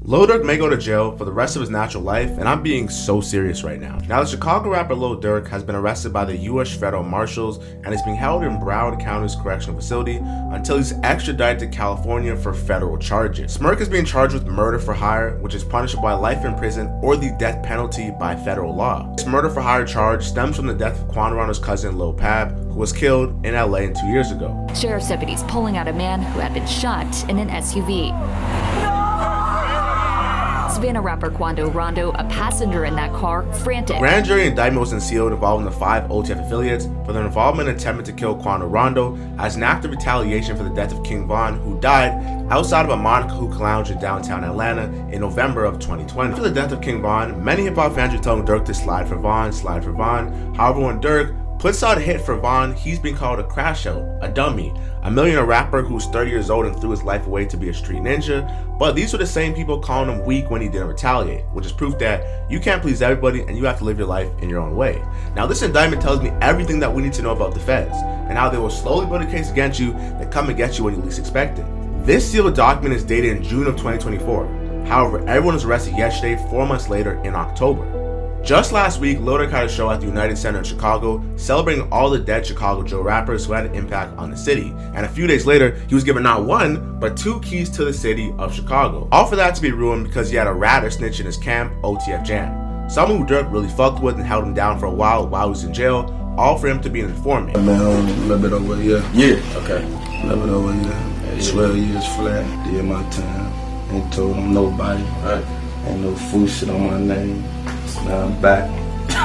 Lil Durk may go to jail for the rest of his natural life, and I'm being so serious right now. Now, the Chicago rapper Lil Durk has been arrested by the U.S. Federal Marshals and is being held in Broward County's correctional facility until he's extradited to California for federal charges. Smirk is being charged with murder for hire, which is punishable by life in prison or the death penalty by federal law. This murder for hire charge stems from the death of Quando Rondo's cousin Lil Pab, who was killed in LA 2 years ago. Sheriff's deputies pulling out a man who had been shot in an SUV. Savannah rapper Quando Rondo, a passenger in that car, frantic. A grand jury indictment was unsealed involving the 5 OTF affiliates for their involvement in attempting to kill Quando Rondo as an act of retaliation for the death of King Von, who died outside of a Monica Hookah Lounge in downtown Atlanta in November of 2020. After the death of King Von, many hip-hop fans were telling Durk to slide for Von. However, when Durk puts out a hit for Von, he's being called a crash out, a dummy, a millionaire rapper who's 30 years old and threw his life away to be a street ninja. But these were the same people calling him weak when he didn't retaliate, which is proof that you can't please everybody and you have to live your life in your own way. Now, this indictment tells me everything that we need to know about the feds and how they will slowly build a case against you that come and get you when you least expect it. This sealed document is dated in June of 2024. However, everyone was arrested yesterday, 4 months later in October. Just last week, Lil Durk had a show at the United Center in Chicago, celebrating all the dead Chicago Joe rappers who had an impact on the city. And a few days later, he was given not 1, but 2 keys to the city of Chicago. All for that to be ruined because he had a rat or snitch in his camp, OTF Jam. Someone who Durk really fucked with and held him down for a while he was in jail, all for him to be an informant. I've been home a little bit over a year. Yeah, okay. A little bit over a year. 12 years flat, did my time. Ain't told him nobody. Right. Ain't no food shit on my name. Now I'm back.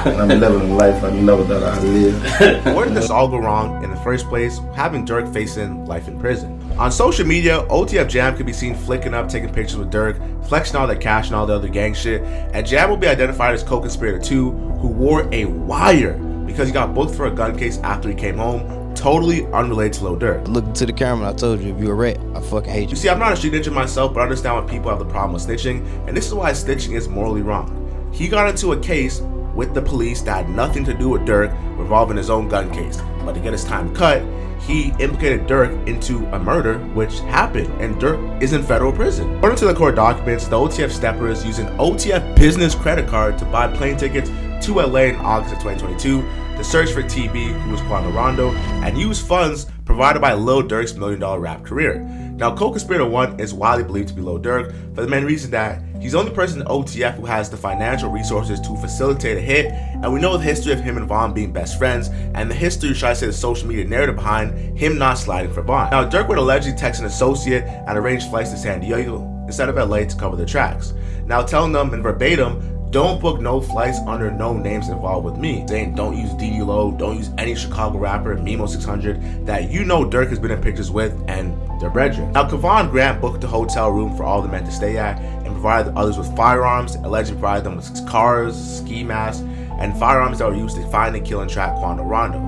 And I'm living a life I never thought I'd live. Where did this all go wrong in the first place, having Durk facing life in prison? On social media, OTF Jam can be seen flicking up, taking pictures with Durk, flexing all that cash and all the other gang shit, and Jam will be identified as co-conspirator 2, who wore a wire because he got booked for a gun case after he came home, totally unrelated to Lil Durk. Looked into the camera, I told you, if you're a rat, I fucking hate you. You see, I'm not a street ninja myself, but I understand why people have the problem with snitching, and this is why snitching is morally wrong. He got into a case with the police that had nothing to do with Durk, revolving his own gun case. But to get his time cut, he implicated Durk into a murder, which happened, and Durk is in federal prison. According to the court documents, the OTF steppers used an OTF business credit card to buy plane tickets to LA in August of 2022 to search for TB, who was Quando Rondo, and use funds provided by Lil Durk's $1 million rap career. Now, co-conspirator 1 is widely believed to be Lil Durk for the main reason that he's the only person in OTF who has the financial resources to facilitate a hit, and we know the history of him and Von being best friends, and the history, should I say, the social media narrative behind him not sliding for Von. Now, Durk would allegedly text an associate and arrange flights to San Diego instead of LA to cover the tracks. Now, telling them in verbatim, don't book no flights under no names involved with me. Saying don't use DD Low, don't use any Chicago rapper, Mimo 600, that you know Durk has been in pictures with and their brethren. Now, Kevon Grant booked a hotel room for all the men to stay at and provided others with firearms, allegedly provided them with cars, ski masks, and firearms that were used to find and kill and track Quando Rondo.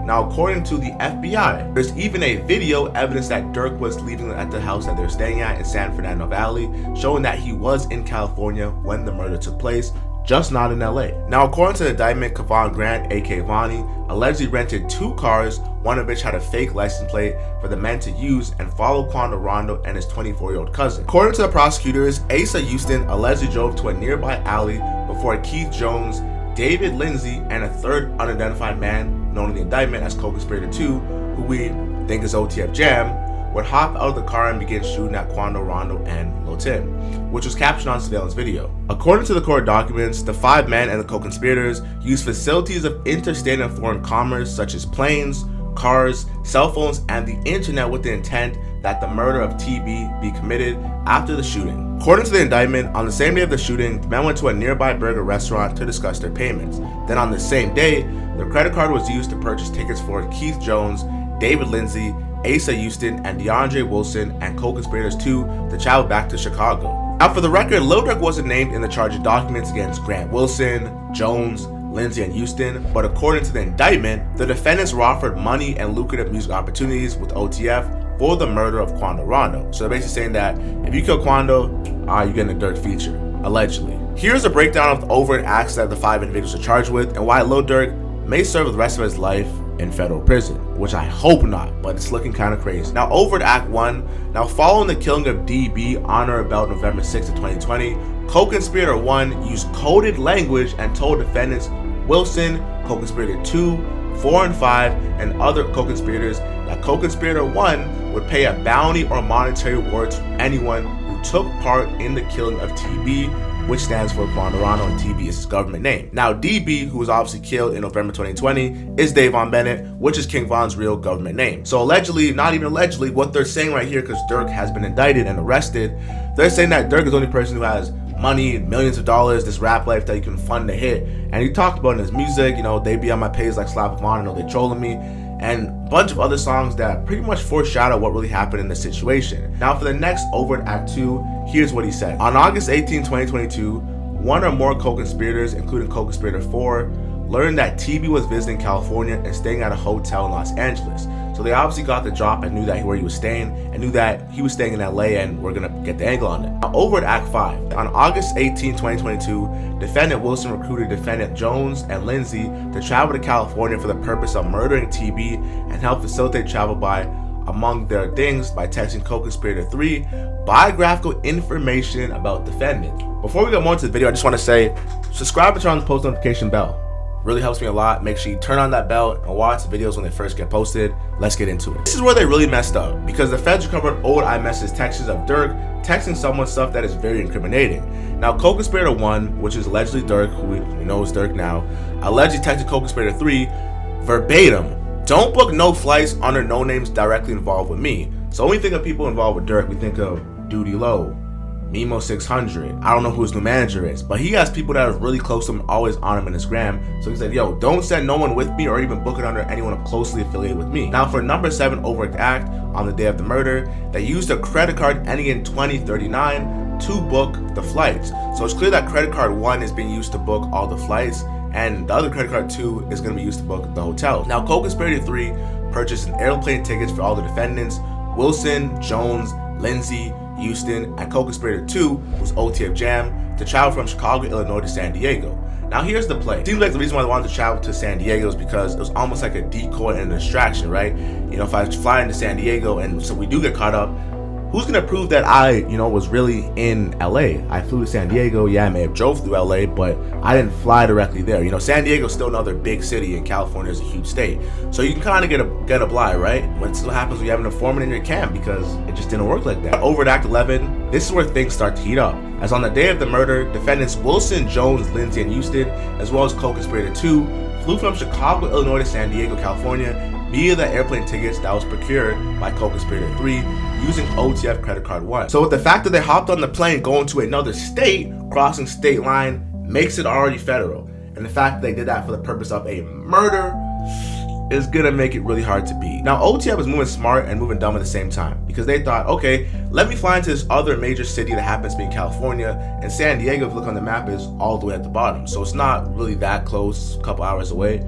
Now, according to the FBI, there's even a video evidence that Durk was leaving at the house that they're staying at in San Fernando Valley, showing that he was in California when the murder took place, just not in LA. Now, according to the indictment, Kevon Grant, aka Vonnie, allegedly rented 2 cars, one of which had a fake license plate for the men to use and follow Quando Rondo and his 24-year-old cousin. According to the prosecutors, Asa Houston allegedly drove to a nearby alley before Keith Jones, David Lindsay, and a third unidentified man, known in the indictment as co-conspirator 2, who we think is OTF Jam, would hop out of the car and begin shooting at Quando Rondo and Lil Tim, which was captured on surveillance video. According to the court documents, the 5 men and the co-conspirators used facilities of interstate and foreign commerce such as planes, cars, cell phones, and the internet with the intent that the murder of TB be committed after the shooting. According to the indictment, on the same day of the shooting, the men went to a nearby burger restaurant to discuss their payments. Then on the same day, their credit card was used to purchase tickets for Keith Jones, David Lindsay, Asa Houston, and DeAndre Wilson and co-conspirators 2 to travel back to Chicago. Now, for the record, Lil Durk wasn't named in the charging documents against Grant Wilson, Jones, Lindsay, and Houston, but according to the indictment, the defendants were offered money and lucrative music opportunities with OTF for the murder of Quando Rondo. So they're basically saying that if you kill Quando, you're getting a Durk feature, allegedly. Here's a breakdown of the overt acts that the 5 individuals are charged with and why Lil Durk may serve the rest of his life in federal prison, which I hope not, but it's looking kind of crazy. Now, over to Act 1. Now, following the killing of DB on or about November 6th of 2020, co-conspirator 1 used coded language and told defendants Wilson, co-conspirator 2, 4, and 5, and other co-conspirators that co-conspirator 1 would pay a bounty or monetary reward to anyone who took part in the killing of TB, which stands for Quando Rondo, and TB is his government name. Now, DB, who was obviously killed in November 2020, is Davon Bennett, which is King Von's real government name. So allegedly, not even allegedly, what they're saying right here, because Durk has been indicted and arrested, they're saying that Durk is the only person who has money, millions of dollars, this rap life that you can fund a hit. And he talked about in his music, they be on my page like Slap of Honor, they trolling me, and a bunch of other songs that pretty much foreshadow what really happened in the situation. Now, for the next overt Act 2, here's what he said. On August 18, 2022, one or more co-conspirators, including co-conspirator 4, learned that TB was visiting California and staying at a hotel in Los Angeles. So they obviously got the drop and knew that where he was staying, and knew that he was staying in LA, and we're gonna get the angle on it. Now, over at Act 5. On August 18, 2022, defendant Wilson recruited defendant Jones and Lindsay to travel to California for the purpose of murdering TB and help facilitate travel by, among their things, by texting co-conspirator 3 biographical information about defendant. Before we get more into the video, I just want to say, subscribe and turn on the post notification bell. Really helps me a lot. Make sure you turn on that bell and watch the videos when they first get posted. Let's get into it. This is where they really messed up, because the feds recovered old iMessage texts of Durk texting someone stuff that is very incriminating. Now, co-conspirator 1, which is allegedly Durk, who we know is Durk now, allegedly texted co-conspirator 3 verbatim, "Don't book no flights under no names directly involved with me." So when we think of people involved with Durk, we think of Duty Low, Mimo 600. I don't know who his new manager is, but he has people that are really close to him, always on him in his gram. So he said, yo, don't send no one with me or even book it under anyone closely affiliated with me. Now, for number 7 overt act, on the day of the murder, they used a credit card ending in 2039 to book the flights. So it's clear that credit card 1 is being used to book all the flights, and the other credit card 2 is going to be used to book the hotel. Now, co-conspirator 3 purchased an airplane tickets for all the defendants, Wilson, Jones, Lindsay, Houston, and co-conspirator 2, who's OTF Jam, to travel from Chicago, Illinois to San Diego. Now, here's the play. It seems like the reason why they wanted to travel to San Diego is because it was almost like a decoy and a distraction, right? If I fly into San Diego and so we do get caught up, who's gonna prove that I, was really in LA? I flew to San Diego. Yeah, I may have drove through LA, but I didn't fly directly there. San Diego's still another big city, and California is a huge state. So you can kind of get a blind, right? What still happens when you have an informant in your camp, because it just didn't work like that. Over at Act 11, this is where things start to heat up. As on the day of the murder, defendants Wilson, Jones, Lindsay, and Houston, as well as co-conspirator 2, flew from Chicago, Illinois to San Diego, California, via the airplane tickets that was procured by co-conspirator 3 using OTF credit card 1. So with the fact that they hopped on the plane going to another state, crossing state line, makes it already federal. And the fact that they did that for the purpose of a murder is gonna make it really hard to beat. Now, OTF was moving smart and moving dumb at the same time, because they thought, okay, let me fly into this other major city that happens to be in California, and San Diego, if you look on the map, is all the way at the bottom. So it's not really that close, a couple hours away,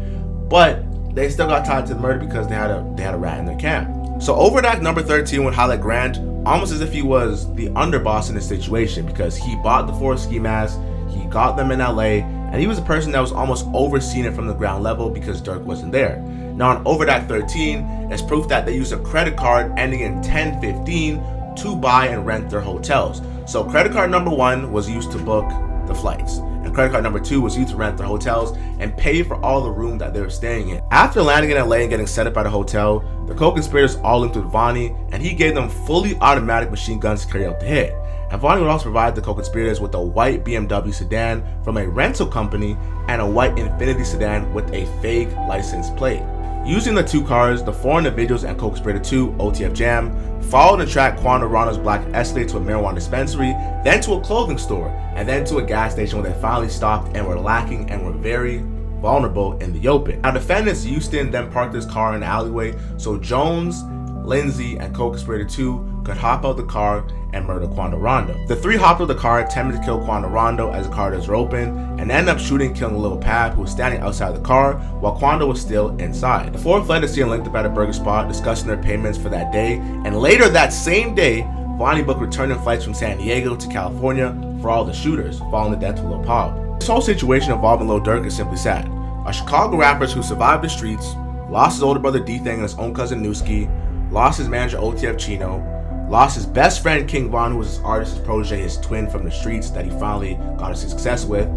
but they still got tied to the murder because they had a rat in their camp. So overt act number 13 would highlight Grant almost as if he was the underboss in this situation, because he bought the 4 ski masks, he got them in LA, and he was the person that was almost overseeing it from the ground level because Durk wasn't there. Now, on overt act 13, it's proof that they used a credit card ending in 1015 to buy and rent their hotels. So credit card number 1 was used to book the flights, and credit card number 2 was used to rent their hotels and pay for all the room that they were staying in. After landing in LA and getting set up at a hotel, the co-conspirators all linked with Vonnie, and he gave them fully automatic machine guns to carry out the hit. And Vonnie would also provide the co-conspirators with a white BMW sedan from a rental company and a white Infiniti sedan with a fake license plate. Using the 2 cars, the 4 individuals and co-conspirator 2, OTF Jam, followed and tracked Quando Rondo's black Escalade to a marijuana dispensary, then to a clothing store, and then to a gas station where they finally stopped and were lacking and were very vulnerable in the open. Now, defendants Houston then parked his car in an alleyway so Jones, Lindsay, and co-conspirator 2 could hop out the car and murder Quando Rondo. The 3 hopped out the car, attempted to kill Quando Rondo as the car doors were open, and ended up shooting and killing Lil Pab, who was standing outside the car while Quando was still inside. The 4 fled to see and linked up at a burger spot, discussing their payments for that day, and later that same day, Vonnie booked returning flights from San Diego to California for all the shooters, following the death of Lil Pab. This whole situation involving Lil Durk is simply sad. A Chicago rappers who survived the streets, lost his older brother D-Thang and his own cousin Newski, lost his manager OTF Chino, lost his best friend King Von, who was his artist, his protege, his twin from the streets that he finally got to success with,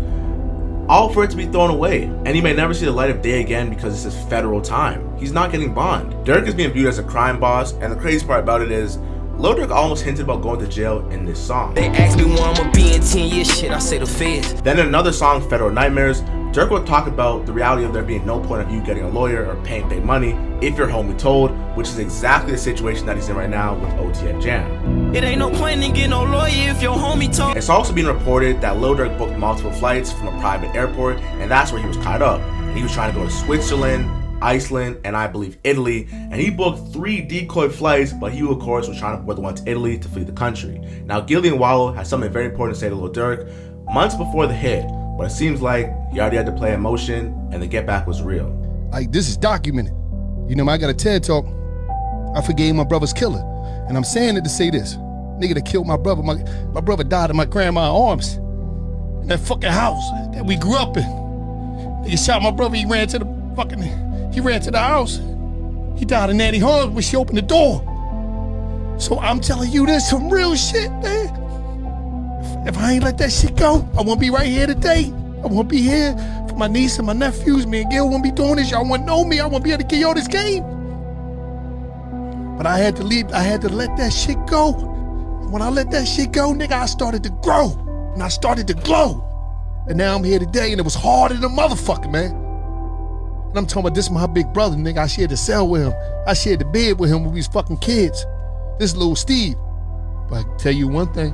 all for it to be thrown away. And he may never see the light of day again because this is federal time. He's not getting bond. Durk is being viewed as a crime boss, and the crazy part about it is, Lil Durk almost hinted about going to jail in this song. They asked me where I'ma be in 10 years, shit, I say the feds. Then in another song, Federal Nightmares, Durk will talk about the reality of there being no point of you getting a lawyer or paying big money if you're homie told, which is exactly the situation that he's in right now with OTF Jam. It ain't no point in getting no lawyer if your homie told. It's also been reported that Lil Durk booked multiple flights from a private airport, and that's where he was caught up. And he was trying to go to Switzerland, Iceland, and I believe Italy, and he booked 3 decoy flights, but he of course was trying to board the one to Italy to flee the country. Now Gillian Wallow has something very important to say to Lil Durk months before the hit, but it seems like he already had to play emotion and the get back was real. Like, this is documented. You know, I got a TED talk. I forgave my brother's killer, and I'm saying it to say this. Nigga that killed my brother, my brother died in my grandma's arms. In that fucking house that we grew up in. Nigga shot my brother, he ran to the house. He died in Nanny Holmes when she opened the door. So I'm telling you, there's some real shit, man. If I ain't let that shit go, I won't be right here today. I won't be here for my niece and my nephews. Me and Gil won't be doing this. Y'all won't know me. I won't be able to give y'all this game. But I had to leave. I had to let that shit go. When I let that shit go, nigga, I started to grow. And I started to glow. And now I'm here today, and it was harder than a motherfucker, man. And I'm talking about this is my big brother, nigga. I shared the cell with him. I shared the bed with him when we was fucking kids. This little Steve. But I can tell you one thing.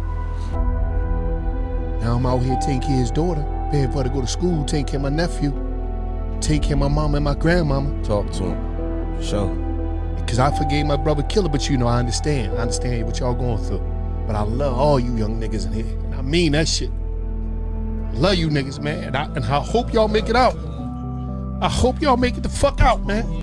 Now I'm out here taking care of his daughter, paying for her to go to school, taking care of my nephew, taking care of my mama and my grandmama. Talk to him. Show him. Because I forgave my brother killer, but you know, I understand. I understand what y'all going through. But I love all you young niggas in here. And I mean that shit. I love you niggas, man. And I hope y'all make it out. I hope y'all make it the fuck out, man.